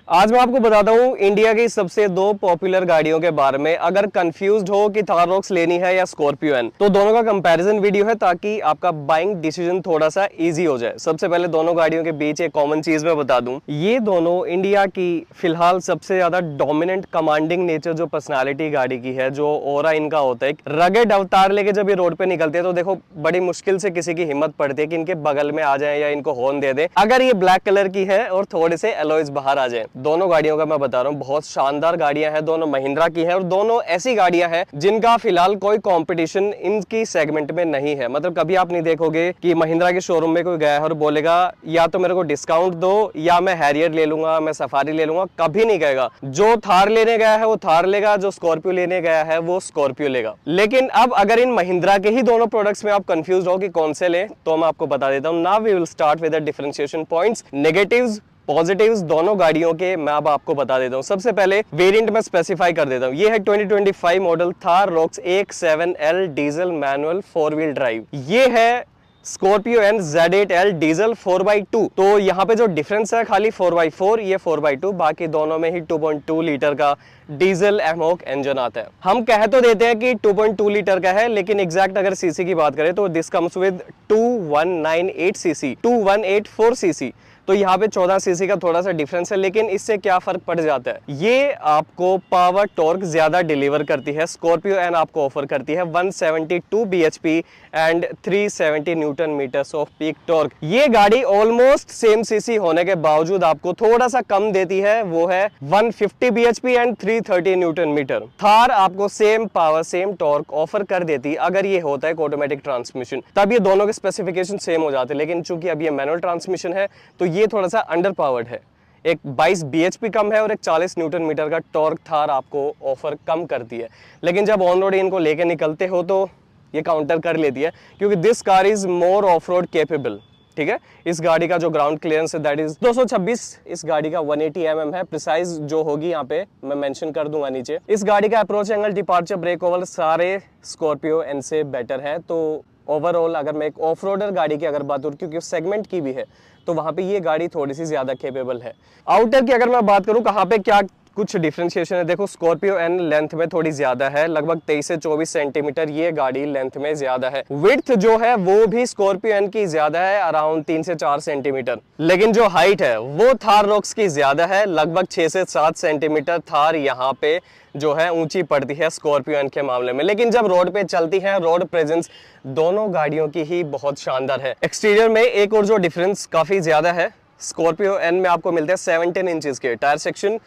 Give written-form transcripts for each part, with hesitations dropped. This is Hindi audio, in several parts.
आज मैं आपको बताता हूँ इंडिया की सबसे दो पॉपुलर गाड़ियों के बारे में। अगर कंफ्यूज्ड हो कि थार रॉक्स लेनी है या स्कॉर्पियो एन, तो दोनों का कंपैरिजन वीडियो है ताकि आपका बाइंग डिसीजन थोड़ा सा इजी हो जाए। सबसे पहले दोनों गाड़ियों के बीच एक कॉमन चीज मैं बता दूं, ये दोनों इंडिया की फिलहाल सबसे ज्यादा डोमिनेंट कमांडिंग नेचर जो पर्सनालिटी गाड़ी की है, जो ऑरा इनका होता है, रगेड अवतार लेके जब ये रोड पे निकलते हैं तो देखो बड़ी मुश्किल से किसी की हिम्मत पड़ती है कि इनके बगल में आ जाए या इनको हॉर्न दे दे अगर ये ब्लैक कलर की है और थोड़े से एलॉयज बाहर आ जाए। दोनों गाड़ियों का मैं बता रहा हूँ बहुत शानदार गाड़ियां हैं, दोनों महिंद्रा की हैं और दोनों ऐसी गाड़ियां हैं जिनका फिलहाल कोई कंपटीशन इनकी सेगमेंट में नहीं है। मतलब कभी आप नहीं देखोगे कि महिंद्रा के शोरूम में कोई गया है और बोलेगा या तो मेरे को डिस्काउंट दो या मैं हैरियर ले लूंगा, मैं सफारी ले लूंगा, कभी नहीं कहेगा। जो थार लेने गया है वो थार लेगा, जो स्कॉर्पियो लेने गया है वो स्कॉर्पियो लेगा। लेकिन अब अगर इन महिंद्रा के ही दोनों प्रोडक्ट्स में आप कंफ्यूज हो कि कौन से लें, तो मैं आपको बता देता हूं। Now we will start with the differentiation points, negatives, positives दोनों गाड़ियों के मैं अब आपको बता देता हूं। सबसे पहले वेरिएंट में स्पेसिफाई कर देता हूं। ये है 2025 model Thar rocks 17L diesel manual 4 wheel drive. ये है Scorpio N Z8L diesel 4x2। तो यहाँ पे जो डिफरेंस है खाली 4x4, ये 4x2, बाकी दोनों में ही 2.2 लीटर का डीजल एमोक इंजन आता है। हम कह तो देते हैं कि 2.2 लीटर का है, लेकिन एग्जैक्ट अगर सीसी की बात करें तो this comes with 2198 CC, 2184 CC. तो यहाँ पे 14 सीसी का थोड़ा सा डिफरेंस है, लेकिन इससे क्या फर्क पड़ जाता है, ये आपको पावर टॉर्क ज्यादा डिलीवर करती है। स्कॉर्पियो एन आपको ऑफर करती है 172 bhp and 370 newton meters of peak torque. ये गाड़ी ऑलमोस्ट सेम सीसी होने के बावजूद आपको थोड़ा सा कम देती है, वो है 150 bhp and 330 newton metre. Thar आपको same power same torque offer कर देती अगर ये होता है ऑटोमेटिक ट्रांसमिशन, तब ये दोनों के स्पेसिफिकेशन सेम हो जाते। लेकिन चूंकि अब ये मैनुअल ट्रांसमिशन है तो ये थोड़ा सा अंडर पावर्ड है। एक 22 bhp कम है और एक 40 न्यूटन मीटर का टॉर्क थार आपको ऑफर कम करती है। लेकिन जब ऑन रोड इनको लेके निकलते हो तो ये काउंटर कर लेती है, क्योंकि this car is more of road capable. ठीक है, इस गाड़ी का जो ग्राउंड क्लियरेंस है दैट इज 226, इस गाड़ी का 180 mm है। प्रिसाइज जो होगी यहाँ पे मैं मेंशन कर दूंगा नीचे। इस गाड़ी का approach angle, departure, break over सारे स्कॉर्पियो एन से बेटर है। तो ओवरऑल अगर मैं एक ऑफ रोडर गाड़ी की अगर बात करूँ, क्योंकि सेगमेंट की भी है, तो वहां पे ये गाड़ी थोड़ी सी ज्यादा केपेबल है। आउटर की अगर मैं बात करूं कहां पे क्या कुछ डिफरेंशिएशन है, देखो स्कॉर्पियो एन लेंथ में थोड़ी ज्यादा है, लगभग 23 से 24 सेंटीमीटर ये गाड़ी लेंथ में ज्यादा है। विड्थ जो है वो भी स्कॉर्पियो एन की ज्यादा है, अराउंड 3 से 4 सेंटीमीटर। लेकिन जो हाइट है वो थार रॉक्स की ज्यादा है, लगभग 6 से 7 सेंटीमीटर थार यहाँ पे जो है ऊंची पड़ती है स्कॉर्पियो एन के मामले में। लेकिन जब रोड पे चलती है, रोड प्रेजेंस दोनों गाड़ियों की ही बहुत शानदार है। एक्सटीरियर में एक और जो डिफरेंस काफी ज्यादा है, स्कॉर्पियो एन में आपको मिलते हैं 17 इंचेस के टायर सेक्शन,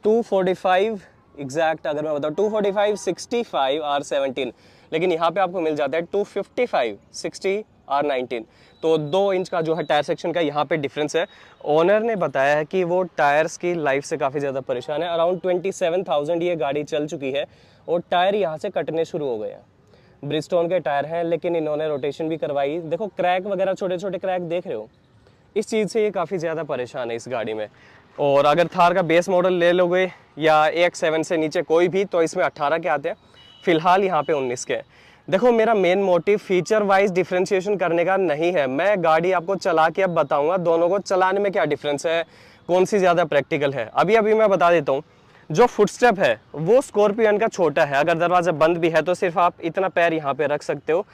245 एग्जैक्ट अगर मैं बताऊं 245 65 R17, लेकिन यहाँ पे आपको मिल जाता है 255 60 R19। तो 2 इंच का जो है टायर सेक्शन का यहाँ पे डिफरेंस है। ओनर ने बताया है कि वो टायर्स की लाइफ से काफ़ी ज़्यादा परेशान है। अराउंड 27,000 ये गाड़ी चल चुकी है और टायर यहाँ से कटने शुरू हो गए हैं। ब्रिजस्टोन के टायर हैं, लेकिन इन्होंने रोटेशन भी करवाई। देखो क्रैक वगैरह, छोटे छोटे क्रैक देख रहे हो, इस चीज़ से ये काफ़ी ज़्यादा परेशान है इस गाड़ी में। और अगर थार का बेस मॉडल ले लोगे या AX7 से नीचे कोई भी, तो इसमें 18 के आते हैं, फिलहाल यहाँ पे 19 के। देखो मेरा main motive feature wise differentiation करने का नहीं है, मैं गाड़ी आपको चला के अब बताऊंगा दोनों को चलाने में क्या डिफरेंस है, कौन सी ज़्यादा प्रैक्टिकल है। अभी मैं बता देता हूँ, जो फुटस्टेप है वो स्कॉर्पियो एन का छोटा है, अगर दरवाज़ा बंद भी है तो सिर्फ आप इतना पैर यहाँ पे रख सकते हो।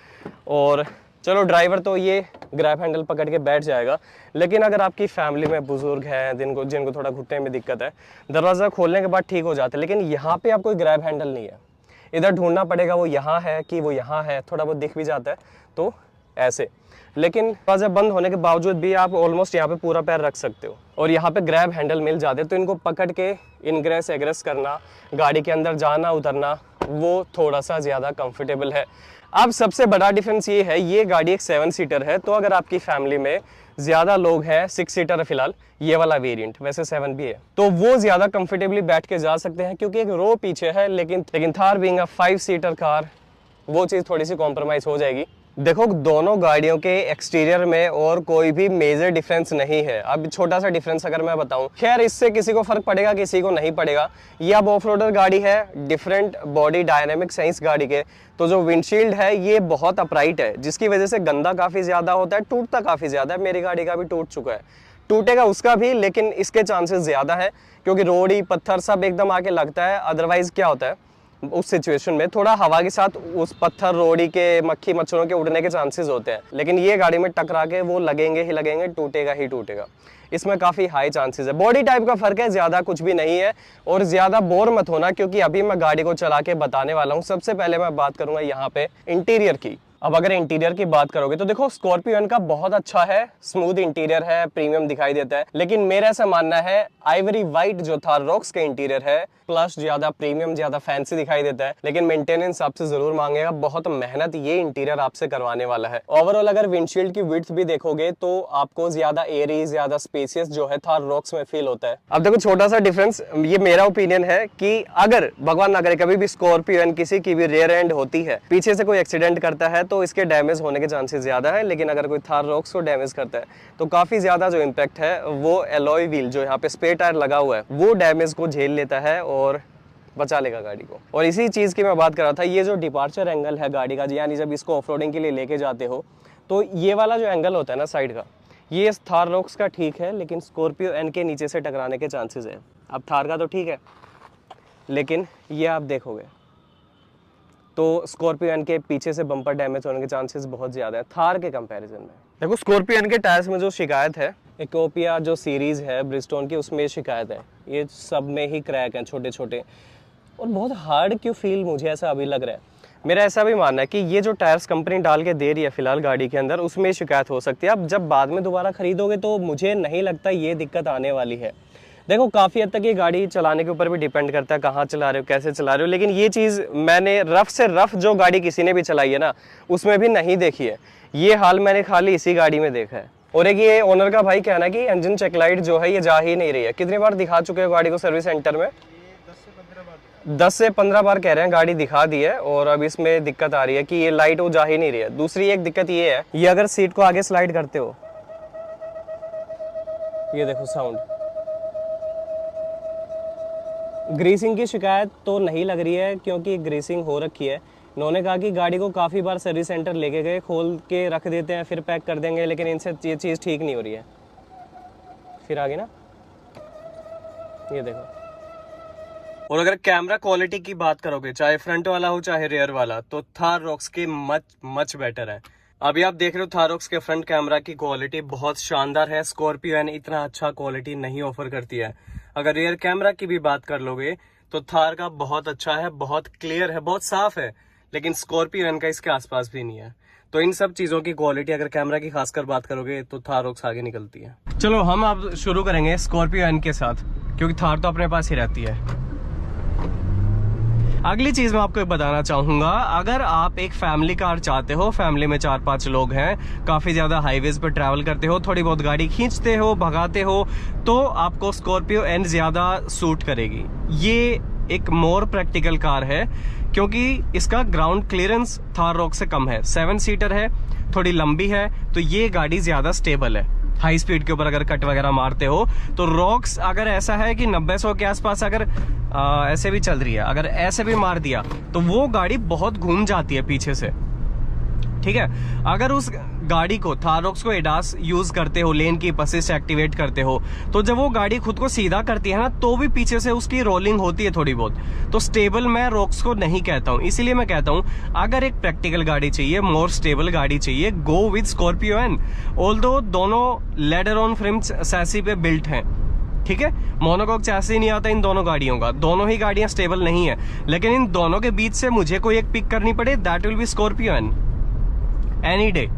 और चलो ड्राइवर तो ये ग्रैब हैंडल पकड़ के बैठ जाएगा, लेकिन अगर आपकी फैमिली में बुजुर्ग हैं जिनको थोड़ा घुटने में दिक्कत है, दरवाज़ा खोलने के बाद ठीक हो जाता है। लेकिन यहाँ पे आपको ग्रैब हैंडल नहीं है, इधर ढूंढना पड़ेगा वो यहाँ है कि वो यहाँ है, थोड़ा बहुत दिख भी जाता है तो ऐसे। लेकिन दरवाज़ा बंद होने के बावजूद भी आप ऑलमोस्ट यहाँ पे पूरा पैर रख सकते हो और यहाँ पे ग्रैब हैंडल मिल जाते हैं, तो इनको पकड़ के इनग्रेस एग्रेस करना, गाड़ी के अंदर जाना उतरना, वो थोड़ा सा ज़्यादा कंफर्टेबल है। अब सबसे बड़ा डिफरेंस ये है, ये गाड़ी एक 7 सीटर है, तो अगर आपकी फैमिली में ज़्यादा लोग हैं, 6 सीटर है फिलहाल ये वाला वेरिएंट, वैसे 7 भी है, तो वो ज़्यादा कंफर्टेबली बैठ के जा सकते हैं, क्योंकि एक रो पीछे है। लेकिन Thar being a 5 seater car, वो चीज़ थोड़ी सी कॉम्प्रोमाइज़ हो जाएगी। देखो दोनों गाड़ियों के एक्सटीरियर में और कोई भी मेजर डिफरेंस नहीं है। अब छोटा सा डिफरेंस अगर मैं बताऊं, खैर इससे किसी को फर्क पड़ेगा किसी को नहीं पड़ेगा, ये अब ऑफ रोडर गाड़ी है, डिफरेंट बॉडी डायनेमिक्स है इस गाड़ी के। तो जो विंडशील्ड है ये बहुत अपराइट है, जिसकी वजह से गंदा काफ़ी ज़्यादा होता है, टूटता काफ़ी ज़्यादा है। मेरी गाड़ी का भी टूट चुका है, टूटेगा उसका भी, लेकिन इसके चांसेस ज़्यादा है क्योंकि रोड़ी पत्थर सब एकदम आके लगता है। अदरवाइज क्या होता है उस सिचुएशन में, थोड़ा हवा के साथ उस पत्थर रोड़ी के मक्खी मच्छरों के उड़ने के चांसेस होते हैं, लेकिन ये गाड़ी में टकरा के वो लगेंगे ही लगेंगे, टूटेगा ही टूटेगा। इसमें काफ़ी हाई चांसेस है। बॉडी टाइप का फ़र्क है, ज़्यादा कुछ भी नहीं है। और ज़्यादा बोर मत होना क्योंकि अभी मैं गाड़ी को चला के बताने वाला हूँ। सबसे पहले मैं बात करूँगा यहाँ पे इंटीरियर की। अब अगर इंटीरियर की बात करोगे तो देखो स्कॉर्पियो एन का बहुत अच्छा है, स्मूथ इंटीरियर है, प्रीमियम दिखाई देता है, लेकिन मेरा ऐसा मानना है आइवरी व्हाइट जो थार रॉक्स का इंटीरियर है प्लस ज्यादा प्रीमियम ज्यादा फैंसी दिखाई देता है, लेकिन मेंटेनेंस आपसे जरूर मांगेगा, बहुत मेहनत ये इंटीरियर आपसे करवाने वाला है। ओवरऑल अगर विंडशील्ड की विड्थ भी देखोगे तो आपको ज्यादा एयरी ज्यादा स्पेसियस जो है थार रॉक्स में फील होता है। अब देखो छोटा सा डिफरेंस, ये मेरा ओपिनियन है कि अगर भगवान ना करे कभी भी स्कॉर्पियो एन किसी की भी रेयर एंड होती है, पीछे से कोई एक्सीडेंट करता है तो इसके डैमेज होने के चांसेस ज्यादा है, लेकिन अगर कोई थार रॉक्स को डैमेज करता है तो काफी ज्यादा जो इम्पैक्ट है वो एलॉय व्हील जो यहाँ पे स्पेयर टायर लगा हुआ है वो डैमेज को झेल लेता है और बचा लेगा गाड़ी को। और इसी चीज की मैं बात कर रहा था, ये जो डिपार्चर एंगल है गाड़ी का, यानी जब इसको ऑफरोडिंग के लिए लेके जाते हो तो ये वाला जो एंगल होता है ना साइड का, ये थार रॉक्स का ठीक है, लेकिन स्कॉर्पियो एन के नीचे से टकराने के चांसेस है। अब थार का तो ठीक है, लेकिन ये आप देखोगे तो स्कॉर्पियो एन के पीछे से बम्पर डैमेज होने के चांसेस बहुत ज़्यादा है थार के कंपैरिजन में। देखो स्कॉर्पियो एन के टायर्स में जो शिकायत है, इकोपिया जो सीरीज़ है ब्रिजस्टोन की, उसमें शिकायत है, ये सब में ही क्रैक हैं छोटे छोटे, और बहुत हार्ड क्यों फील मुझे ऐसा अभी लग रहा है। मेरा ऐसा भी मानना है कि ये जो टायर्स कंपनी डाल के दे रही है फिलहाल गाड़ी के अंदर, उसमें शिकायत हो सकती है। अब जब बाद में दोबारा खरीदोगे तो मुझे नहीं लगता ये दिक्कत आने वाली है। देखो काफ़ी हद तक ये गाड़ी चलाने के ऊपर भी डिपेंड करता है, कहाँ चला रहे हो कैसे चला रहे हो, लेकिन ये चीज़ मैंने रफ से रफ जो गाड़ी किसी ने भी चलाई है ना उसमें भी नहीं देखी है। ये हाल मैंने खाली इसी गाड़ी में देखा है। और एक ये ओनर का भाई कहना कि इंजन चेक लाइट जो है ये जा ही नहीं रही है। कितनी बार दिखा चुके हो गाड़ी को सर्विस सेंटर में? 10 से 15 बार कह रहे हैं गाड़ी दिखा दी है, और अब इसमें दिक्कत आ रही है कि ये लाइट वो जा ही नहीं रही है। दूसरी एक दिक्कत ये है, ये अगर सीट को आगे स्लाइड करते हो, ये देखो साउंड, ग्रीसिंग की शिकायत तो नहीं लग रही है क्योंकि ग्रीसिंग हो रखी है। उन्होंने कहा कि गाड़ी को काफ़ी बार सर्विस सेंटर लेके गए, खोल के रख देते हैं फिर पैक कर देंगे, लेकिन इनसे ये चीज़ ठीक नहीं हो रही है। फिर आगे ना ये देखो। और अगर कैमरा क्वालिटी की बात करोगे, चाहे फ्रंट वाला हो चाहे रियर वाला, तो थार रॉक्स के मच बेटर है। अभी आप देख रहे हो थार रॉक्स के फ्रंट कैमरा की क्वालिटी बहुत शानदार है। स्कॉर्पियो एन इतना अच्छा क्वालिटी नहीं ऑफर करती है। अगर रियर कैमरा की भी बात कर लोगे तो थार का बहुत अच्छा है, बहुत क्लियर है, बहुत साफ है, लेकिन स्कॉर्पियो एन का इसके आसपास भी नहीं है। तो इन सब चीजों की क्वालिटी अगर कैमरा की खासकर बात करोगे तो थार रॉक्स आगे निकलती है। चलो हम अब शुरू करेंगे स्कॉर्पियो एन के साथ, क्योंकि थार तो अपने पास ही रहती है। अगली चीज मैं आपको बताना चाहूंगा, अगर आप एक फैमिली कार चाहते हो, फैमिली में 4-5 लोग हैं, काफी ज्यादा हाईवेज पर ट्रैवल करते हो, थोड़ी बहुत गाड़ी खींचते हो, भगाते हो, तो आपको स्कॉर्पियो एन ज्यादा सूट करेगी। ये एक मोर प्रैक्टिकल कार है क्योंकि इसका ग्राउंड क्लियरेंस थार रॉक से कम है, 7 सीटर है, थोड़ी लंबी है, तो ये गाड़ी ज्यादा स्टेबल है। हाई स्पीड के ऊपर अगर कट वगैरह मारते हो तो रॉक्स अगर ऐसा है कि 90-100 के आसपास अगर ऐसे भी चल रही है, अगर ऐसे भी मार दिया तो वो गाड़ी बहुत घूम जाती है पीछे से, ठीक है। अगर उस गाड़ी को थार रॉक्स को एडास यूज करते हो, लेन की असिस्ट एक्टिवेट करते हो, तो जब वो गाड़ी खुद को सीधा करती है ना तो भी पीछे से उसकी रोलिंग होती है थोड़ी बहुत। तो स्टेबल मैं रॉक्स को नहीं कहता हूं, इसीलिए मैं कहता हूं अगर एक प्रैक्टिकल गाड़ी चाहिए, मोर स्टेबल गाड़ी चाहिए, go with Scorpio N. Although दोनों लेडर ऑन फ्रेम सैसी पे बिल्ट हैं, ठीक है, मोनोकॉक चैसी नहीं आता इन दोनों गाड़ियों का, दोनों ही गाड़ियां स्टेबल नहीं है, लेकिन इन दोनों के बीच से मुझे कोई एक पिक करनी पड़े, that will be Scorpio an any day.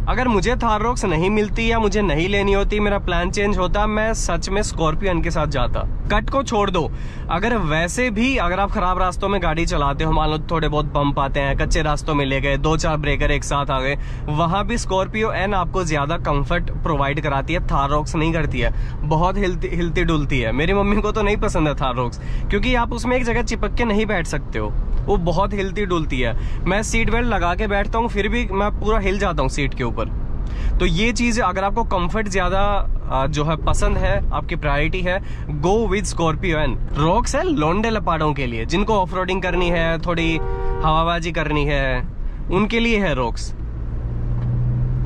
अगर मुझे थार रॉक्स नहीं मिलती या मुझे नहीं लेनी होती, मेरा प्लान चेंज होता, मैं सच में स्कॉर्पियो एन के साथ जाता। कट को छोड़ दो, अगर वैसे भी अगर आप खराब रास्तों में गाड़ी चलाते हो, मान लो थोड़े बहुत बम्प आते हैं, कच्चे रास्तों में ले गए, 2-4 ब्रेकर एक साथ आ गए, वहां भी स्कॉर्पियो एन आपको ज्यादा कंफर्ट प्रोवाइड कराती है, थार रॉक्स नहीं करती है। बहुत हिलती डुलती है, मेरी मम्मी को तो नहीं पसंद है थार रॉक्स, क्योंकि आप उसमें एक जगह चिपक के नहीं बैठ सकते हो, वो बहुत हिलती डुलती है। मैं सीट बेल्ट लगा के बैठता हूँ फिर भी मैं पूरा हिल जाता हूँ सीट के ऊपर। तो ये चीज अगर आपको कंफर्ट ज्यादा जो है पसंद है, आपकी प्रायोरिटी है, गो विद स्कॉर्पियो एन। रॉक्स है लोंडे लपाड़ों के लिए, जिनको ऑफ रोडिंग करनी है, थोड़ी हवाबाजी करनी है, उनके लिए है रॉक्स।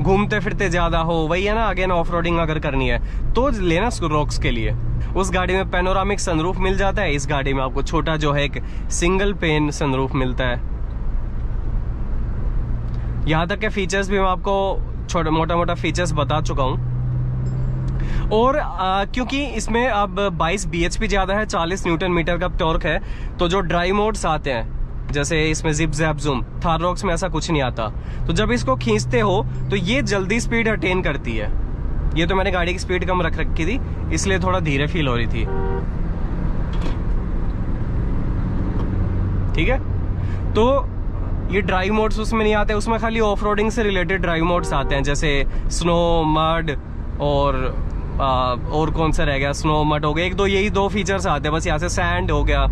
घूमते फिरते ज्यादा हो, वही है ना, अगेन ऑफ रोडिंग अगर करनी है तो लेना रॉक्स के लिए। उस गाड़ी में पैनोरामिक सनरूफ मिल जाता है, इस गाड़ी में आपको छोटा जो है एक सिंगल पेन सनरूफ मिलता है। यहाँ तक के फीचर्स भी मैं आपको छोटा मोटा फीचर्स बता चुका हूँ। और क्योंकि इसमें अब 22 bhp ज्यादा है, 40 न्यूटन मीटर का टॉर्क है, तो जो ड्राइव मोड्स आते हैं जैसे इसमें zip JAP zoom, Thar rocks में ऐसा कुछ नहीं आता। तो जब इसको खींचते हो तो ये जल्दी स्पीड अटेन करती है। ये तो मैंने गाड़ी की स्पीड कम रख रखी थी, इसलिए थोड़ा धीरे फील हो रही थी। ठीक है, तो ये ड्राइव मोड्स उसमें नहीं आते, उसमें खाली ऑफ रोडिंग से रिलेटेड ड्राइव मोड्स आते हैं, जैसे स्नो, मड और कौन सा रह गया, स्नो मड हो गया, एक दो, यही दो फीचर्स आते हैं बस। यहाँ से सैंड हो गया।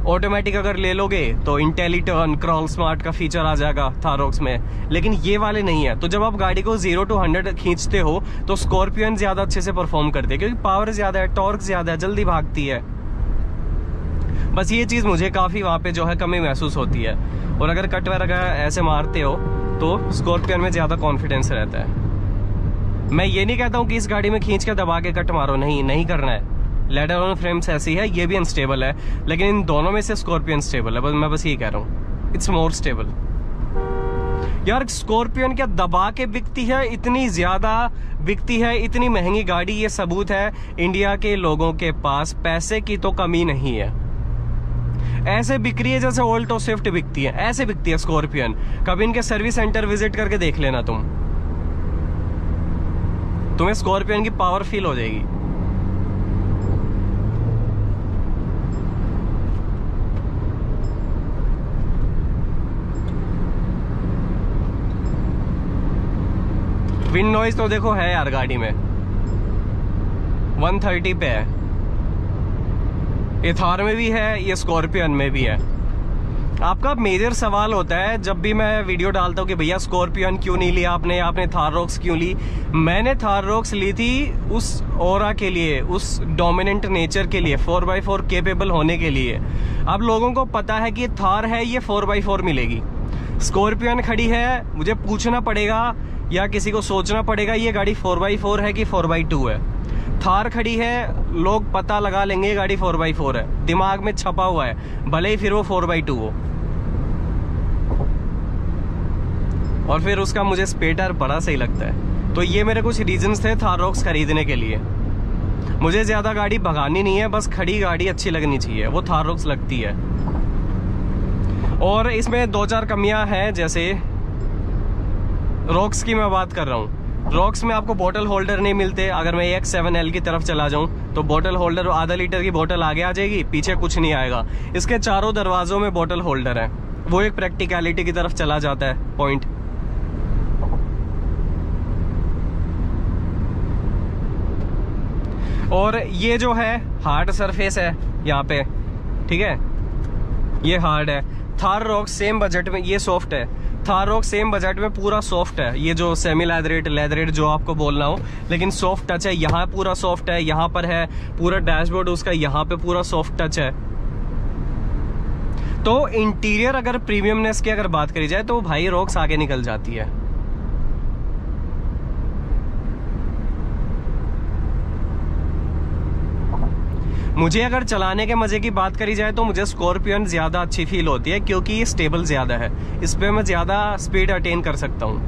ऑटोमेटिक अगर ले लोगे तो इंटेलिटर्न, क्रॉल स्मार्ट का फीचर आ जाएगा थार रॉक्स में, लेकिन ये वाले नहीं है। तो जब आप गाड़ी को 0 to 100 खींचते हो तो स्कॉर्पियन ज्यादा अच्छे से परफॉर्म करती है, क्योंकि पावर ज्यादा है, टॉर्क ज्यादा है, जल्दी भागती है। बस ये चीज मुझे काफी वहां पे जो है कमी महसूस होती है। और अगर कट वगैरह ऐसे मारते हो तो स्कॉर्पियन में ज्यादा कॉन्फिडेंस रहता है। मैं ये नहीं कहता हूँ कि इस गाड़ी में खींच के दबा के कट मारो, नहीं करना है। लेडर ऑन फ्रेम्स ऐसी है, ये भी अनस्टेबल है, लेकिन इन दोनों में से स्कॉर्पियन स्टेबल है। मैं बस ये कह रहा हूँ, इट्स मोर स्टेबल। यार स्कॉर्पियन क्या दबा के बिकती है, इतनी ज्यादा बिकती है, इतनी महंगी गाड़ी। ये सबूत है इंडिया के लोगों के पास पैसे की तो कमी नहीं है। ऐसे बिक रही है जैसे ऑल्टो स्विफ्ट बिकती है, ऐसे बिकती है स्कॉर्पियन। कभी इनके सर्विस सेंटर विजिट करके देख लेना, तुम्हें स्कॉर्पियन की पावर फील हो जाएगी। विंड नॉइज तो देखो है यार गाड़ी में, 130 पे है। ये थार में भी है, ये स्कॉर्पियन में भी है। आपका मेजर सवाल होता है जब भी मैं वीडियो डालता हूँ कि भैया स्कॉर्पियन क्यों नहीं लिया आपने थार रॉक्स क्यों ली। मैंने थार रॉक्स ली थी उस ऑरा के लिए, उस डोमिनेंट नेचर के लिए, 4x4 केपेबल होने के लिए। अब लोगों को पता है कि ये थार है, ये 4x4 मिलेगी। स्कॉर्पियन खड़ी है, मुझे पूछना पड़ेगा या किसी को सोचना पड़ेगा ये गाड़ी 4x4 है कि 4x2 है। थार खड़ी है, लोग पता लगा लेंगे गाड़ी 4x4 है, दिमाग में छपा हुआ है, भले ही फिर वो 4x2 हो। और फिर उसका मुझे स्पेटर बड़ा सही लगता है। तो ये मेरे कुछ रीजंस थे थार रॉक्स खरीदने के लिए। मुझे ज्यादा गाड़ी भगानी नहीं है, बस खड़ी गाड़ी अच्छी लगनी चाहिए, वो थार रॉक्स लगती है। और इसमें 2-4 कमियां हैं, जैसे रॉक्स की मैं बात कर रहा हूँ। रॉक्स में आपको बोतल होल्डर नहीं मिलते। अगर मैं AX7L की तरफ चला जाऊं तो बोतल होल्डर, आधा लीटर की बोतल आगे आ जाएगी, पीछे कुछ नहीं आएगा। इसके चारों दरवाजों में बोतल होल्डर है, वो एक प्रैक्टिकलिटी की तरफ चला जाता है पॉइंट। और ये जो है हार्ड सरफेस है यहाँ पे, ठीक है, ये हार्ड है। थार रॉक्स सेम बजट में, ये सॉफ्ट है। थार रॉक्स सेम बजट में पूरा सॉफ्ट है। ये जो सेमी लेदरेट जो आपको बोलना हो, लेकिन सॉफ्ट टच है। यहाँ पूरा सॉफ्ट है, यहाँ पर है पूरा डैशबोर्ड उसका, यहाँ पे पूरा सॉफ्ट टच है। तो इंटीरियर अगर प्रीमियमनेस की अगर बात करी जाए तो भाई रॉक्स आगे निकल जाती है। मुझे अगर चलाने के मजे की बात करी जाए तो मुझे स्कॉर्पियन ज्यादा अच्छी फील होती है, क्योंकि ये स्टेबल ज्यादा है, इस पे मैं ज्यादा स्पीड अटेन कर सकता हूं।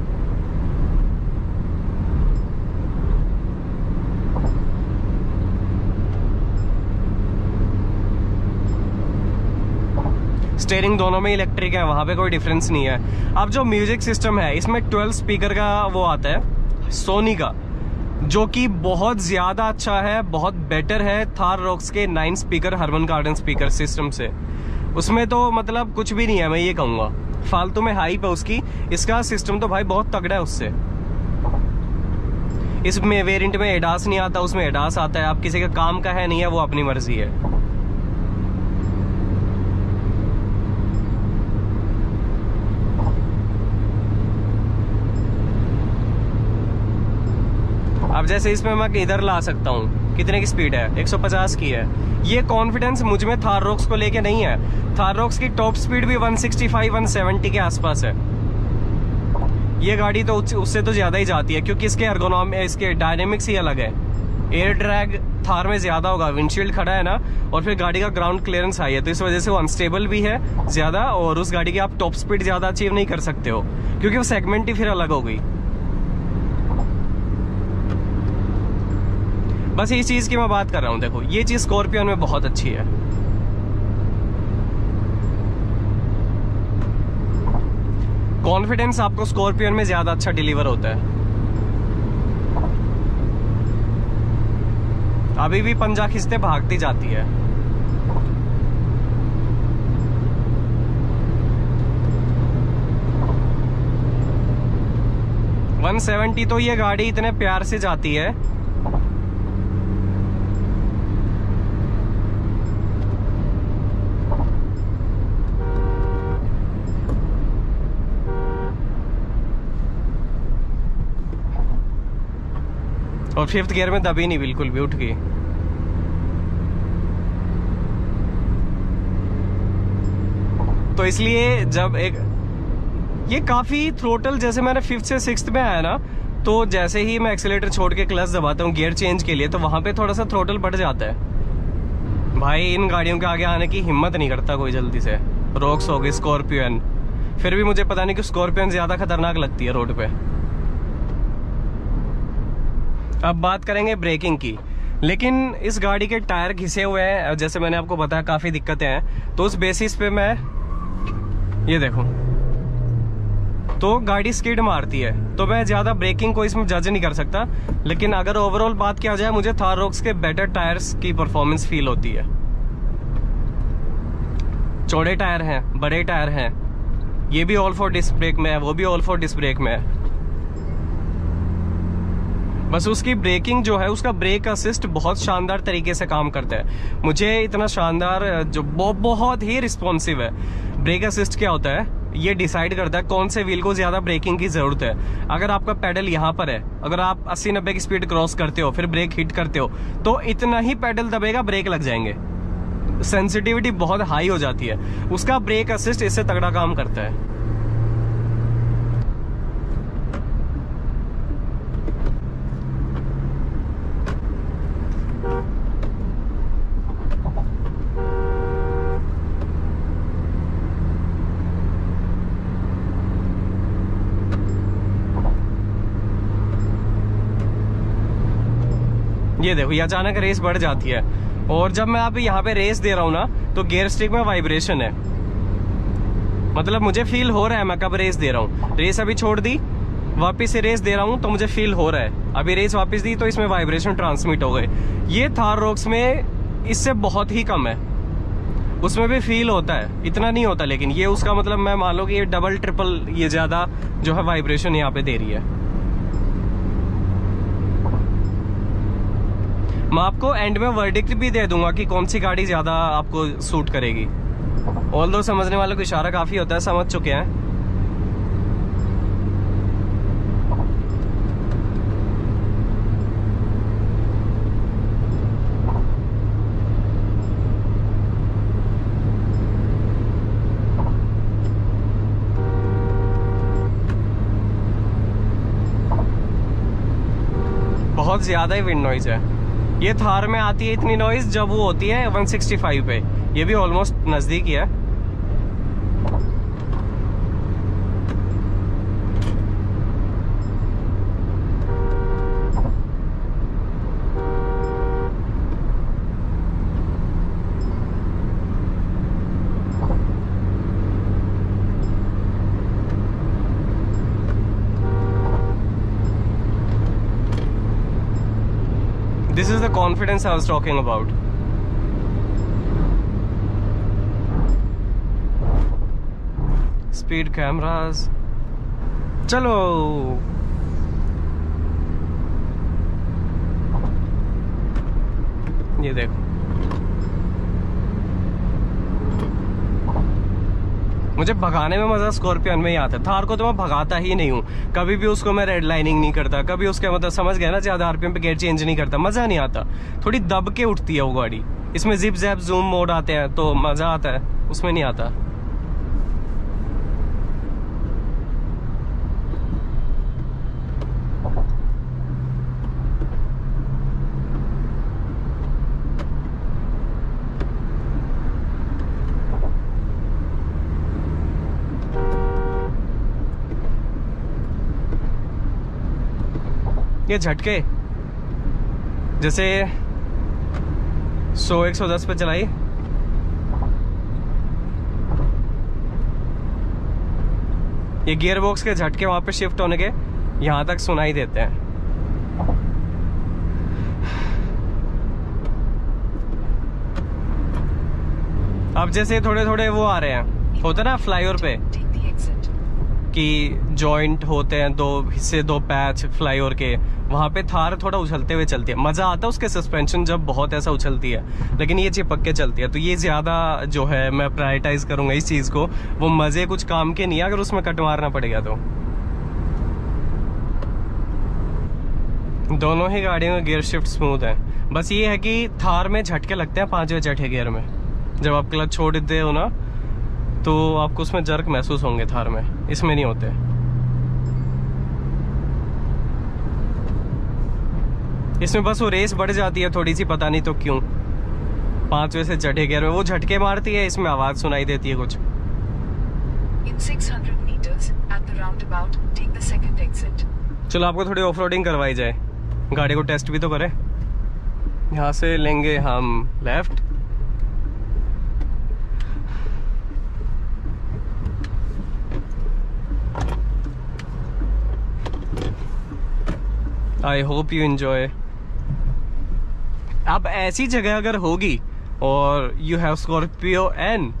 स्टीयरिंग दोनों में इलेक्ट्रिक है, वहां पे कोई डिफरेंस नहीं है। अब जो म्यूजिक सिस्टम है, इसमें 12 स्पीकर का वो आता है सोनी का, जो कि बहुत ज्यादा अच्छा है, बहुत बेटर है थार रॉक्स के 9 स्पीकर हर्मन कार्डन स्पीकर सिस्टम से। उसमें तो मतलब कुछ भी नहीं है, मैं ये कहूंगा फालतू में हाइप है उसकी। इसका सिस्टम तो भाई बहुत तगड़ा है उससे। इसमें वेरिएंट में एडास नहीं आता, उसमें एडास आता है। आप किसी का काम का है नहीं है, वो अपनी मर्जी है। अब जैसे इसमें मैं इधर ला सकता हूँ, कितने की स्पीड है, 150 की है। ये कॉन्फिडेंस मुझ में थार रॉक्स को लेके नहीं है। थार रॉक्स की टॉप स्पीड भी 165-170 के आसपास है। ये गाड़ी तो उससे तो ज़्यादा ही जाती है, क्योंकि इसके डायनेमिक्स ही अलग है। एयर ड्रैग थार में ज़्यादा होगा, विंडशील्ड खड़ा है ना, और फिर गाड़ी का ग्राउंड क्लियरेंस हाई है, तो इस वजह से वो अनस्टेबल भी है ज़्यादा, और उस गाड़ी की आप टॉप स्पीड ज़्यादा अचीव नहीं कर सकते हो, क्योंकि वो सेगमेंट ही फिर अलग हो गई। बस इस चीज़ की मैं बात कर रहा हूँ। देखो ये चीज़ स्कॉर्पियन में बहुत अच्छी है। कॉन्फिडेंस आपको स्कॉर्पियन में ज़्यादा अच्छा डिलीवर होता है। अभी भी पंजा खींचते भागती जाती है। वन 170 तो ये गाड़ी इतने प्यार से जाती है। और 5th गियर में दबी नहीं, बिल्कुल भी उठ गई। तो इसलिए जब ये काफी थ्रोटल, जैसे मैंने 5th से 6th में आया ना, तो जैसे ही मैं एक्सीलेटर छोड़ के क्लच दबाता हूँ गियर चेंज के लिए, तो वहां पे थोड़ा सा थ्रोटल बढ़ जाता है। भाई इन गाड़ियों के आगे आने की हिम्मत नहीं करता कोई जल्दी से। रॉक्स हो गई, स्कॉर्पियन, फिर भी मुझे पता नहीं कि स्कॉर्पियन ज्यादा खतरनाक लगती है रोड पे। अब बात करेंगे ब्रेकिंग की। लेकिन इस गाड़ी के टायर घिसे हुए हैं, जैसे मैंने आपको बताया काफ़ी दिक्कतें हैं, तो उस बेसिस पे मैं ये देखो, तो गाड़ी स्किड मारती है, तो मैं ज़्यादा ब्रेकिंग को इसमें जज नहीं कर सकता। लेकिन अगर ओवरऑल बात किया जाए, मुझे थार रॉक्स के बेटर टायर्स की परफॉर्मेंस फील होती है। चौड़े टायर हैं, बड़े टायर हैं, ये भी ऑल फॉर डिस्क ब्रेक में है, वो भी ऑल फॉर डिस्क ब्रेक में है। बस उसकी ब्रेकिंग जो है, उसका ब्रेक असिस्ट बहुत शानदार तरीके से काम करता है। मुझे इतना शानदार, जो बहुत ही रिस्पॉन्सिव है। ब्रेक असिस्ट क्या होता है, ये डिसाइड करता है कौन से व्हील को ज्यादा ब्रेकिंग की जरूरत है। अगर आपका पेडल यहाँ पर है, अगर आप 80-90 की स्पीड क्रॉस करते हो, फिर ब्रेक हिट करते हो, तो इतना ही पेडल दबेगा, ब्रेक लग जाएंगे। सेंसिटिविटी बहुत हाई हो जाती है। उसका ब्रेक असिस्ट इससे तगड़ा काम करता है। ये देखो, ये अचानक रेस बढ़ जाती है, और जब मैं अभी यहाँ पे रेस दे रहा हूँ ना, तो गियर स्टिक में वाइब्रेशन है। मतलब मुझे फील हो रहा है मैं कब रेस दे रहा हूँ। रेस अभी छोड़ दी, वापस से रेस दे रहा हूँ, तो मुझे फील हो रहा है। अभी रेस वापस दी तो इसमें वाइब्रेशन ट्रांसमिट हो गए। ये थार रॉक्स में इससे बहुत ही कम है। उसमें भी फील होता है, इतना नहीं होता, लेकिन ये उसका मतलब मैं मान लो कि ये डबल ट्रिपल ये ज्यादा जो है वाइब्रेशन यहाँ पे दे रही है। मैं आपको एंड में वर्डिक्ट भी दे दूंगा कि कौन सी गाड़ी ज्यादा आपको सूट करेगी। ऑल्दो समझने वालों को इशारा काफी होता है, समझ चुके हैं। बहुत ज्यादा ही विंड नॉइज है। ये थार में आती है इतनी नॉइज जब वो होती है 165 पे। ये भी ऑलमोस्ट नजदीक ही है। This is the confidence I was talking about. Speed cameras. चलो ये देखो, मुझे भगाने में मजा स्कॉर्पियन में ही आता है। थार को तो मैं भगाता ही नहीं हूँ कभी भी। उसको मैं रेड लाइनिंग नहीं करता कभी। उसका मतलब समझ गया ना, ज्यादा आरपीएम पे गियर चेंज नहीं करता, मजा नहीं आता। थोड़ी दब के उठती है वो गाड़ी। इसमें जिप जैप जूम मोड आते हैं तो मजा आता है, उसमें नहीं आता। ये झटके जैसे 100-110 पे चलाई, ये गियर बॉक्स के झटके वहां पे शिफ्ट होने के यहां तक सुनाई देते हैं। अब जैसे थोड़े थोड़े वो आ रहे हैं, होता है ना फ्लाईओवर पे कि जॉइंट होते हैं, दो हिस्से, दो पैच फ्लाईओवर के, वहां पे थार थोड़ा उछलते हुए चलती है। मजा आता है उसके सस्पेंशन जब बहुत ऐसा उछलती है, लेकिन ये चिपक के चलती है, तो ये ज्यादा जो है मैं प्रायोरिटाइज करूंगा इस चीज को। वो मजे कुछ काम के नहीं है अगर उसमें कट मारना पड़ेगा तो। दोनों ही गाड़ियों में गियर शिफ्ट स्मूथ है, बस ये है कि थार में झटके लगते हैं 5वें छठे गियर में। जब आप क्लच छोड़ देते हो ना तो आपको उसमें जर्क महसूस होंगे थार में, इसमें नहीं होते। इसमें बस वो रेस बढ़ जाती है थोड़ी सी, पता नहीं तो क्यों। 5वें से छठे गियर में वो झटके मारती है, इसमें आवाज सुनाई देती है कुछ। चलो आपको थोड़ी ऑफ रोडिंग करवाई जाए, गाड़ी को टेस्ट भी तो करें। यहाँ से लेंगे हम left, I hope you enjoy. अब ऐसी जगह अगर होगी और यू हैव स्कॉर्पियो एन,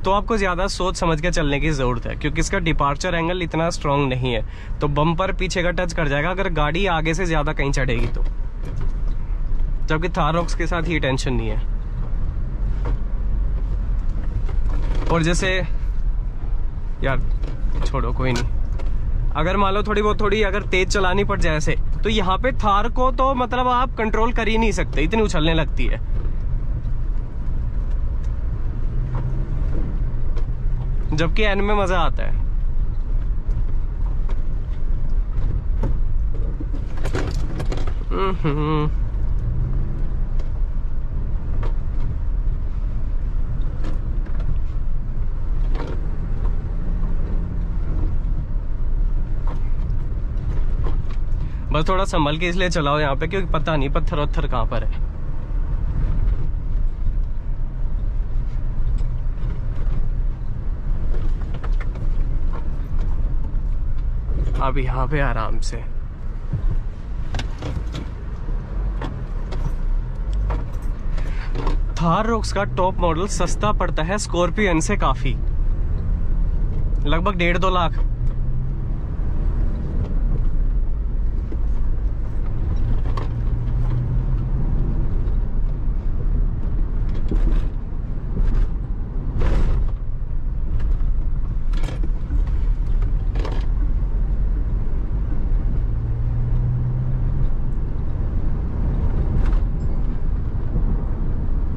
तो आपको ज्यादा सोच समझ के चलने की जरूरत है, क्योंकि इसका डिपार्चर एंगल इतना स्ट्रांग नहीं है, तो बम्पर पीछे का टच कर जाएगा अगर गाड़ी आगे से ज्यादा कहीं चढ़ेगी तो। जबकि थाररॉक्स के साथ ये टेंशन नहीं है। और जैसे यार छोड़ो कोई नहीं, अगर मान लो थोड़ी अगर तेज चलानी पड़ जाए ऐसे, तो यहाँ पे थार को तो मतलब आप कंट्रोल कर ही नहीं सकते, इतनी उछलने लगती है। जबकि एन में मजा आता है। बस थोड़ा संभल के इसलिए चलाओ यहाँ पे, क्योंकि पता नहीं पत्थर वत्थर कहाँ पर है। अब यहाँ पे आराम से। थाररॉक्स का टॉप मॉडल सस्ता पड़ता है स्कॉर्पियो एन से काफी, लगभग 1.5-2 लाख।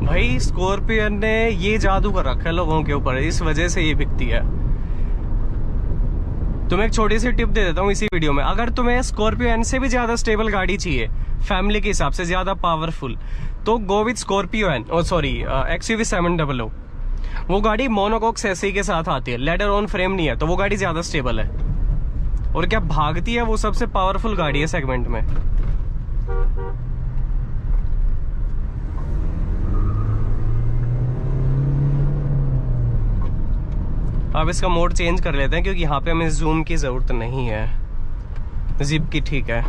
भाई स्कॉर्पियो ने ये जादू कर रखा है लोगों के ऊपर, इस वजह से ये बिकती है। तुम्हें एक छोटी सी टिप दे देता हूँ इसी वीडियो में, अगर तुम्हें स्कॉर्पियो एन से भी ज्यादा स्टेबल गाड़ी चाहिए, फैमिली के हिसाब से ज्यादा पावरफुल, तो go with Scorpio N, sorry XUV 700। वो गाड़ी मोनोकॉक एसई के साथ आती है, लेडर ऑन फ्रेम नहीं है, तो वो गाड़ी ज्यादा स्टेबल है। और क्या भागती है, वो सबसे पावरफुल गाड़ी है सेगमेंट में। अब इसका मोड चेंज कर लेते हैं, क्योंकि यहाँ पे हमें जूम की जरूरत नहीं है, जिप की ठीक है।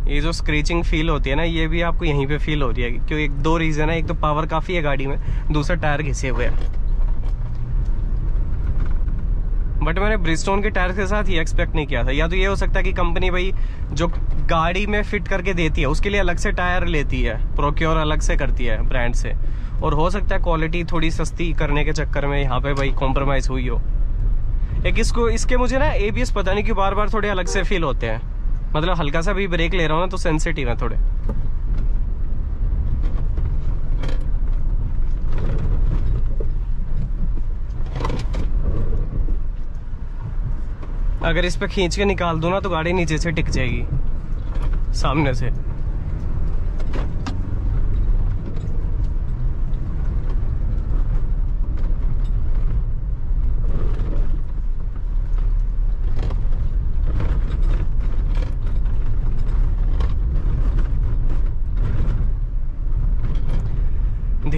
ये जो स्क्रीचिंग फील होती है ना, ये भी आपको यहीं पे फील हो रही है, क्योंकि 2 रीजन है, एक तो पावर काफी है गाड़ी में, दूसरा टायर घिसे हुए है। बट मैंने ब्रिजस्टोन के टायर के साथ ये एक्सपेक्ट नहीं किया था। या तो ये हो सकता है कि कंपनी भाई जो गाड़ी में फिट करके देती है उसके लिए अलग से टायर लेती है, प्रोक्योर अलग से करती है ब्रांड से, और हो सकता है क्वालिटी थोड़ी सस्ती करने के चक्कर में यहाँ पे भाई कॉम्प्रोमाइज हुई हो। एक इसके मुझे ना ABS पता नहीं क्यों बार बार थोड़े अलग से फील होते हैं, मतलब हल्का सा भी ब्रेक ले रहा हूँ ना तो सेंसिटिव है थोड़े। अगर इस पे खींच के निकाल दूं ना तो गाड़ी नीचे से टिक जाएगी सामने से।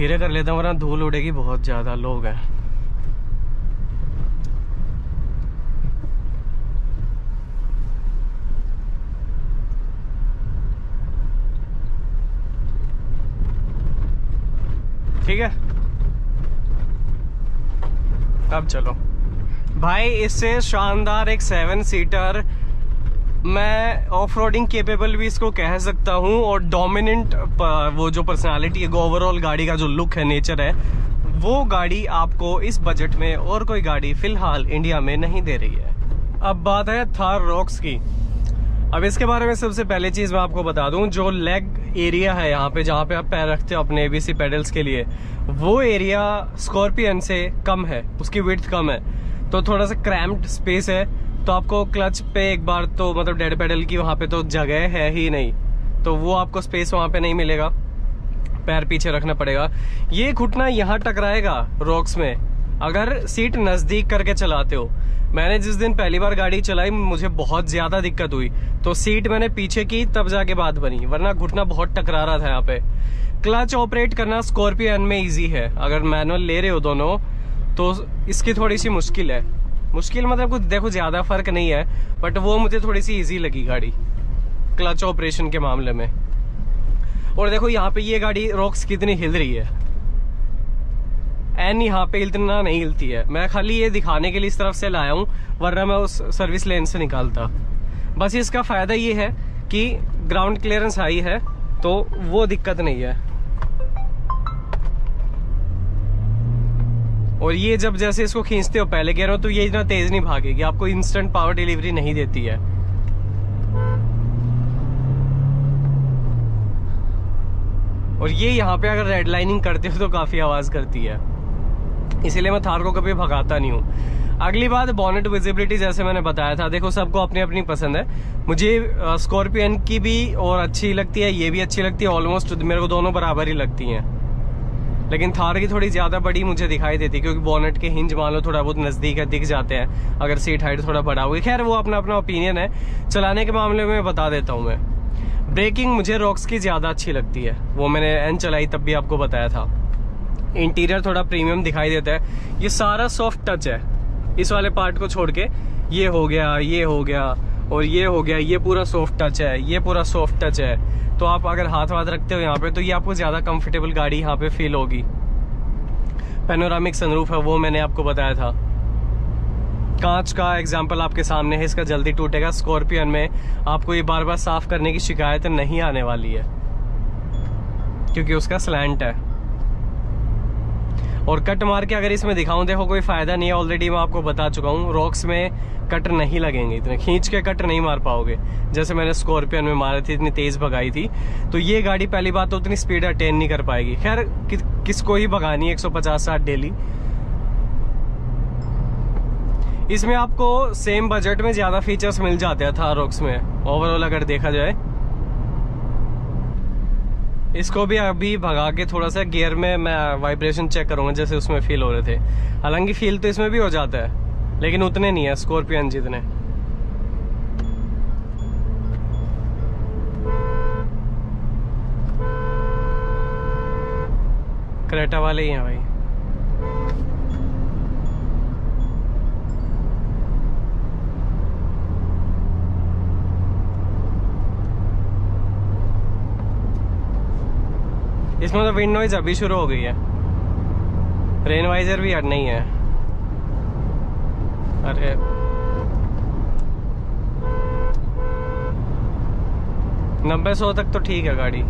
धीरे कर लेता हूँ वरना धूल उड़ेगी, बहुत ज्यादा लोग हैं। ठीक है, अब चलो भाई। इससे शानदार एक 7 सीटर, मैं ऑफ रोडिंग केपेबल भी इसको कह सकता हूँ, और डोमिनेंट वो जो पर्सनालिटी है, ओवरऑल गाड़ी का जो लुक है, नेचर है, वो गाड़ी आपको इस बजट में और कोई गाड़ी फिलहाल इंडिया में नहीं दे रही है। अब बात है थार रॉक्स की। अब इसके बारे में सबसे पहले चीज मैं आपको बता दूं, जो लेग एरिया है यहाँ पे, जहाँ पे आप पैर रखते हो अपने एबीसी पेडल्स के लिए, वो एरिया स्कॉर्पियन से कम है, उसकी विड्थ कम है, तो थोड़ा सा क्रैम्प्ड स्पेस है। तो आपको क्लच पे एक बार तो मतलब डेड पेडल की वहाँ पे तो जगह है ही नहीं, तो वो आपको स्पेस वहाँ पे नहीं मिलेगा, पैर पीछे रखना पड़ेगा। ये घुटना यहाँ टकराएगा रॉक्स में अगर सीट नजदीक करके चलाते हो। मैंने जिस दिन पहली बार गाड़ी चलाई मुझे बहुत ज्यादा दिक्कत हुई, तो सीट मैंने पीछे की तब जाके बात बनी, वरना घुटना बहुत टकरा रहा था यहाँ पे। क्लच ऑपरेट करना स्कॉर्पियन में इजी है, अगर मैनुअल ले रहे हो दोनों तो इसकी थोड़ी सी मुश्किल है। मुश्किल मतलब कुछ देखो ज्यादा फर्क नहीं है, बट वो मुझे थोड़ी सी इजी लगी गाड़ी क्लच ऑपरेशन के मामले में। और देखो यहाँ पे ये गाड़ी रॉक्स कितनी हिल रही है, एन यहाँ पे इतना नहीं हिलती है। मैं खाली ये दिखाने के लिए इस तरफ से लाया हूँ, वरना मैं उस सर्विस लेन से निकालता। बस इसका फायदा ये है कि ग्राउंड क्लियरेंस हाई है, तो वो दिक्कत नहीं है। और ये जब जैसे इसको खींचते हो, पहले कह रहा हूँ, तो ये इतना तेज नहीं भागेगी, आपको इंस्टेंट पावर डिलीवरी नहीं देती है। और ये यहाँ पे अगर रेड लाइनिंग करते हो तो काफी आवाज करती है, इसीलिए मैं थार को कभी भगाता नहीं हूँ। अगली बात, बॉनेट विजिबिलिटी, जैसे मैंने बताया था, देखो सबको अपनी अपनी पसंद है। मुझे स्कॉर्पियन की भी और अच्छी लगती है, ये भी अच्छी लगती है, ऑलमोस्ट मेरे को दोनों बराबर ही लगती हैं। लेकिन थार की थोड़ी ज्यादा बड़ी मुझे दिखाई देती है, क्योंकि बॉनेट के हिंज मान लो थोड़ा बहुत नजदीक है, दिख जाते हैं अगर सीट हाइट थोड़ा बड़ा हुई। खैर वो अपना अपना ओपिनियन है, चलाने के मामले में बता देता हूँ मैं। ब्रेकिंग मुझे रॉक्स की ज्यादा अच्छी लगती है, वो मैंने एन चलाई तब भी आपको बताया था। इंटीरियर थोड़ा प्रीमियम दिखाई देता है, ये सारा सॉफ्ट टच है, इस वाले पार्ट को छोड़ के ये हो गया, ये हो गया और ये हो गया, ये पूरा सॉफ्ट टच है, ये पूरा सॉफ्ट टच है। तो आप अगर हाथ वाथ रखते हो यहाँ पे, तो ये आपको ज्यादा कंफर्टेबल गाड़ी यहाँ पे फील होगी। पैनोरामिक सनरूफ है, वो मैंने आपको बताया था। कांच का एग्जाम्पल आपके सामने है, इसका जल्दी टूटेगा। स्कॉर्पियन में आपको ये बार बार साफ करने की शिकायत नहीं आने वाली है, क्योंकि उसका स्लैंट है। और कट मार के अगर इसमें दिखाऊं, देखो कोई फायदा नहीं है, ऑलरेडी मैं आपको बता चुका हूँ, रॉक्स में कट नहीं लगेंगे, इतने खींच के कट नहीं मार पाओगे जैसे मैंने स्कॉर्पियन में मारे थे, इतनी तेज भगाई थी। तो ये गाड़ी पहली बात तो उतनी स्पीड अटेन नहीं कर पाएगी। खैर किसको ही भगानी है 150-60 डेली। इसमें आपको सेम बजट में ज्यादा फीचर्स मिल जाते हैं थार रॉक्स में, ओवरऑल अगर देखा जाए। इसको भी अभी भगा के थोड़ा सा गियर में मैं वाइब्रेशन चेक करूंगा, जैसे उसमें फील हो रहे थे। हालांकि फील तो इसमें भी हो जाता है, लेकिन उतने नहीं है स्कॉर्पियन जितने। क्रेटा वाले ही हैं भाई। इसमें तो विंड नॉइज अभी शुरू हो गई है, रेन वाइजर भी हट नहीं है। अरे 90-100 तक तो ठीक है गाड़ी।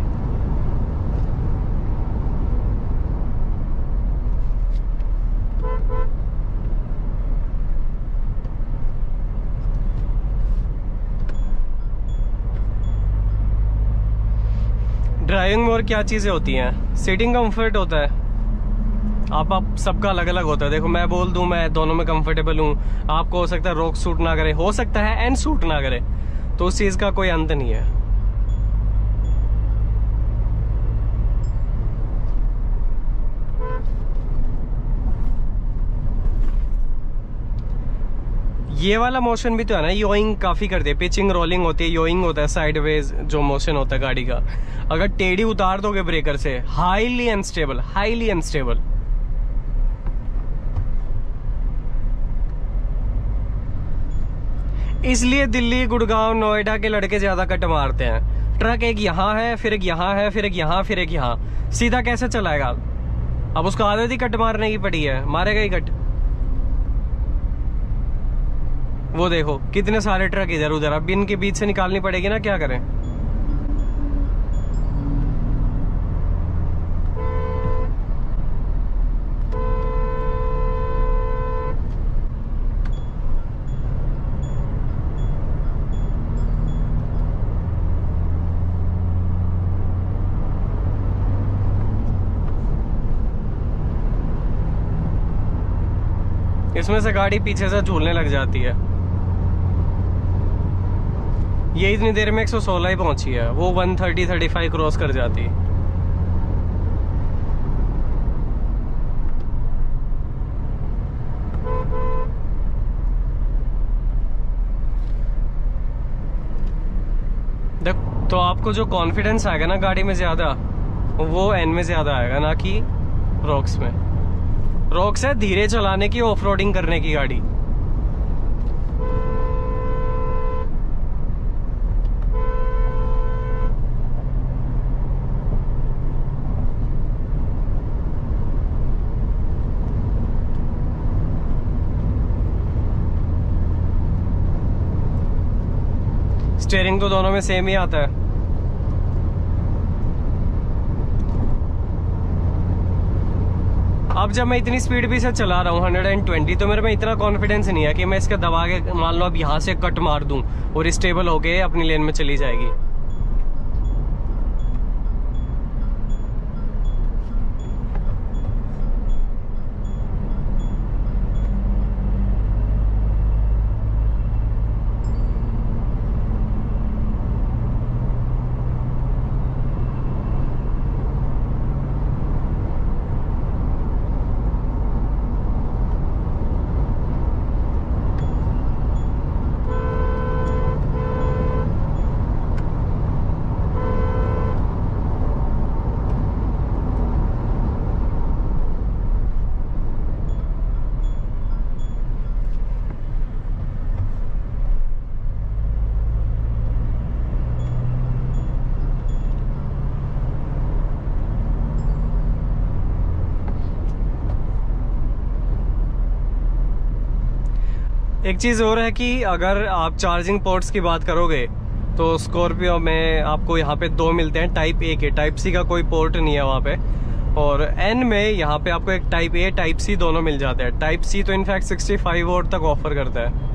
ड्राइविंग में और क्या चीजें होती हैं, सीटिंग कंफर्ट होता है, आप सबका अलग अलग होता है। देखो मैं बोल दूं मैं दोनों में कंफर्टेबल हूं, आपको हो सकता है रॉक सूट ना करे, हो सकता है एंड सूट ना करे, तो उस चीज का कोई अंत नहीं है। ये वाला मोशन भी तो है ना, योइंग काफी करती है, पिचिंग रोलिंग होती है, योइंग होता है, साइडवेज जो मोशन होता है गाड़ी का। अगर टेढ़ी उतार दोगे ब्रेकर से, हाईली अनस्टेबल, हाईली अनस्टेबल। इसलिए दिल्ली, गुड़गांव, नोएडा के लड़के ज्यादा कट मारते हैं। ट्रक एक यहाँ है, फिर एक यहाँ है, फिर एक यहाँ, फिर एक यहाँ, सीधा कैसे चलाएगा? अब उसको आदत ही कट मारने की पड़ी है, मारेगा ही कट। वो देखो कितने सारे ट्रक इधर उधर, अब इनके बीच से निकालनी पड़ेगी ना, क्या करें? इसमें से गाड़ी पीछे से झूलने लग जाती है। ये इतनी देर में 116 ही पहुंची है, वो 130-135 क्रॉस कर जाती। देख, तो आपको जो कॉन्फिडेंस आएगा ना गाड़ी में ज्यादा, वो एन में ज्यादा आएगा, ना कि रॉक्स में। रॉक्स है धीरे चलाने की, ऑफ रोडिंग करने की गाड़ी। स्टीयरिंग तो दोनों में सेम ही आता है। अब जब मैं इतनी स्पीड भी से चला रहा हूँ 120, तो मेरे में इतना कॉन्फिडेंस नहीं है कि मैं इसका दबा के मान लो अब यहाँ से कट मार दूं और स्टेबल होके अपनी लेन में चली जाएगी। एक चीज़ और है कि अगर आप चार्जिंग पोर्ट्स की बात करोगे तो स्कॉर्पियो में आपको यहाँ पे 2 मिलते हैं, टाइप ए के। टाइप सी का कोई पोर्ट नहीं है वहाँ पे। और एन में यहाँ पे आपको एक टाइप ए, टाइप सी दोनों मिल जाते हैं। टाइप सी तो इनफैक्ट 65 वोल्ट तक ऑफर करता है।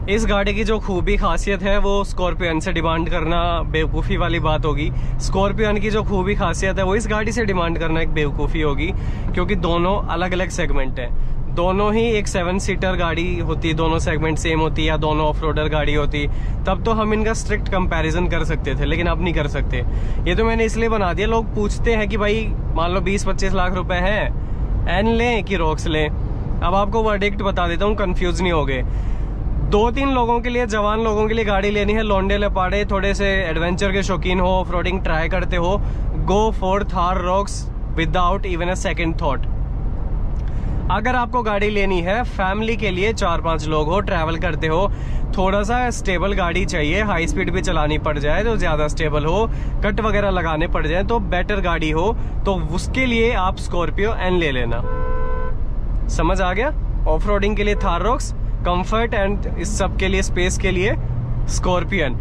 इस गाड़ी की जो खूबी खासियत है वो स्कॉर्पियन से डिमांड करना बेवकूफ़ी वाली बात होगी। स्कॉर्पियन की जो खूबी खासियत है वो इस गाड़ी से डिमांड करना एक बेवकूफ़ी होगी, क्योंकि दोनों अलग अलग सेगमेंट हैं। दोनों ही एक 7 सीटर गाड़ी होती, दोनों सेगमेंट सेम होती, या दोनों ऑफ रोडर गाड़ी होती, तब तो हम इनका स्ट्रिक्ट कंपैरिजन कर सकते थे, लेकिन अब नहीं कर सकते। ये तो मैंने इसलिए बना दिया, लोग पूछते हैं कि भाई मान लो 20-25 लाख रुपए हैं, एन लें कि रॉक्स लें। अब आपको वर्डिक्ट बता देता हूँ, कंफ्यूज नहीं हो गए। 2-3 लोगों के लिए, जवान लोगों के लिए गाड़ी लेनी है, लौंडे लपाड़े थोड़े से एडवेंचर के शौकीन हो, ऑफ रोडिंग ट्राई करते हो, go for Thar rocks without even a second thought. अगर आपको गाड़ी लेनी है फैमिली के लिए, 4-5 लोग हो, ट्रैवल करते हो, थोड़ा सा स्टेबल गाड़ी चाहिए, हाई स्पीड भी चलानी पड़ जाए तो ज्यादा स्टेबल हो, कट वगैरह लगाने पड़ जाए तो बेटर गाड़ी हो, तो उसके लिए आप स्कॉर्पियो एन ले लेना। समझ आ गया? ऑफ रोडिंग के लिए थार रॉक्स, कंफर्ट एंड इस सब के लिए, स्पेस के लिए स्कॉर्पियो एन।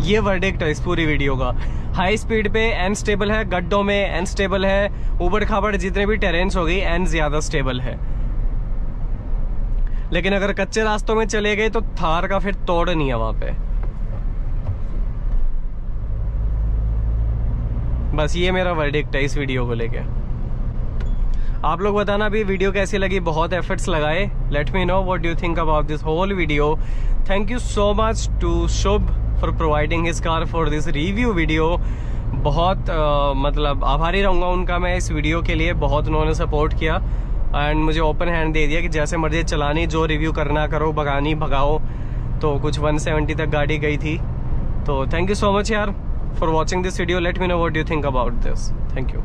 ये वर्डिक्ट है इस पूरी वीडियो का। हाई स्पीड पे एन स्टेबल है, गड्ढों में एन स्टेबल है, ऊबड़ खाबड़ जितने भी टेरेन्स हो गई एन ज्यादा स्टेबल है। लेकिन अगर कच्चे रास्तों में चले गए तो थार का फिर तोड़ नहीं है वहां पे। बस ये मेरा वर्डिक्ट है इस वीडियो को लेके। आप लोग बताना भी वीडियो कैसी लगी, बहुत एफर्ट्स लगाए। Let me know what you think about this whole video. Thank you so much to Shubh for providing his car for this review video. बहुत मतलब आभारी रहूंगा उनका मैं इस वीडियो के लिए। बहुत उन्होंने सपोर्ट किया एंड मुझे ओपन हैंड दे दिया कि जैसे मर्जी चलानी, जो रिव्यू करना करो, भगानी भगाओ। तो कुछ 170 तक गाड़ी गई थी। तो थैंक यू सो मच यार for watching this video. Late me know what you think about this. Thank you.